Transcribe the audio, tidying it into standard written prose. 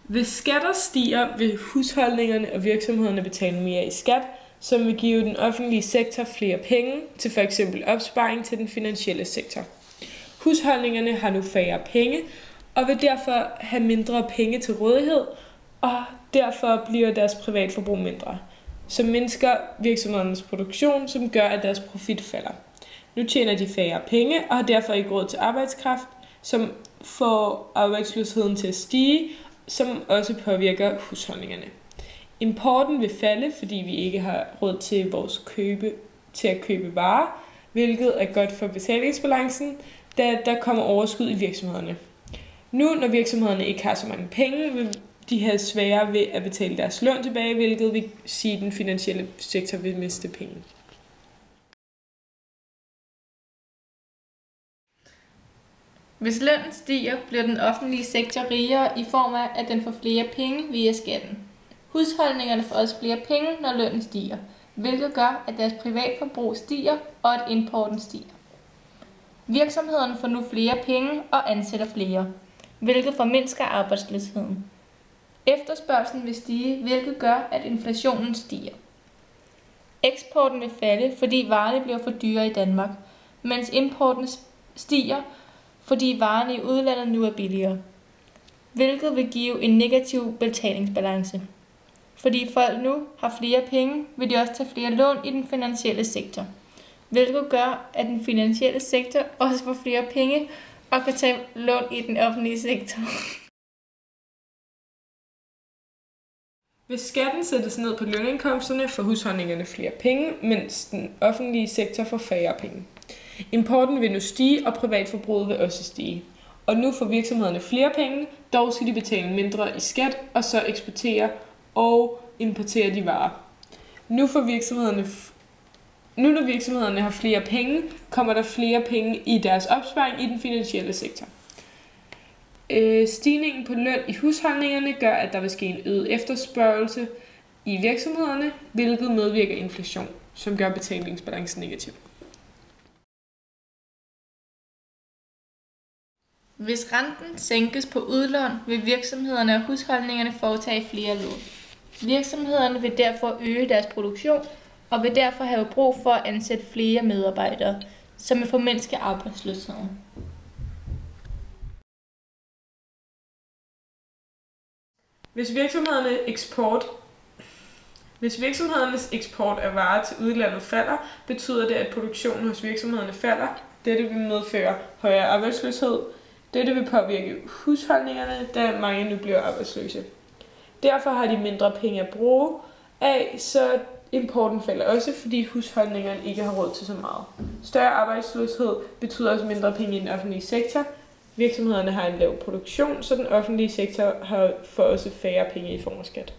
Hvis skatter stiger, vil husholdningerne og virksomhederne betale mere i skat, som vil give den offentlige sektor flere penge til f.eks. opsparing til den finansielle sektor. Husholdningerne har nu færre penge og vil derfor have mindre penge til rådighed, og derfor bliver deres privatforbrug mindre, som mindsker virksomhedernes produktion, som gør, at deres profit falder. Nu tjener de færre penge og har derfor ikke råd til arbejdskraft, som får arbejdsløsheden til at stige, som også påvirker husholdningerne. Importen vil falde, fordi vi ikke har råd til at købe varer, hvilket er godt for betalingsbalancen, da der kommer overskud i virksomhederne. Nu, når virksomhederne ikke har så mange penge, vil de have sværere ved at betale deres lån tilbage, hvilket vil sige, at den finansielle sektor vil miste penge. Hvis lønnen stiger, bliver den offentlige sektor rigere i form af, at den får flere penge via skatten. Husholdningerne får også flere penge, når lønnen stiger, hvilket gør, at deres privatforbrug stiger og at importen stiger. Virksomhederne får nu flere penge og ansætter flere, hvilket formindsker arbejdsløsheden. Efterspørgslen vil stige, hvilket gør, at inflationen stiger. Eksporten vil falde, fordi varerne bliver for dyre i Danmark, mens importen stiger, fordi varerne i udlandet nu er billigere, hvilket vil give en negativ betalingsbalance. Fordi folk nu har flere penge, vil de også tage flere lån i den finansielle sektor, hvilket gør, at den finansielle sektor også får flere penge og kan tage lån i den offentlige sektor. Hvis skatten sættes ned på lønindkomsterne, får husholdningerne flere penge, mens den offentlige sektor får færre penge. Importen vil nu stige, og privatforbruget vil også stige. Og nu får virksomhederne flere penge, dog skal de betale mindre i skat, og så eksportere og importere de varer. Nu når virksomhederne har flere penge, kommer der flere penge i deres opsparing i den finansielle sektor. Stigningen på løn i husholdningerne gør, at der vil ske en øget efterspørgsel i virksomhederne, hvilket medvirker inflation, som gør betalingsbalancen negativ. Hvis renten sænkes på udlån, vil virksomhederne og husholdningerne foretage flere lån. Virksomhederne vil derfor øge deres produktion og vil derfor have brug for at ansætte flere medarbejdere, som vil formindske arbejdsløsheden. Hvis virksomhedernes eksport af varer til udlandet falder, betyder det, at produktionen hos virksomhederne falder. Dette vil medføre højere arbejdsløshed. Dette vil påvirke husholdningerne, da mange nu bliver arbejdsløse. Derfor har de mindre penge at bruge af, så importen falder også, fordi husholdningerne ikke har råd til så meget. Større arbejdsløshed betyder også mindre penge i den offentlige sektor. Virksomhederne har en lav produktion, så den offentlige sektor får også færre penge i form af skat.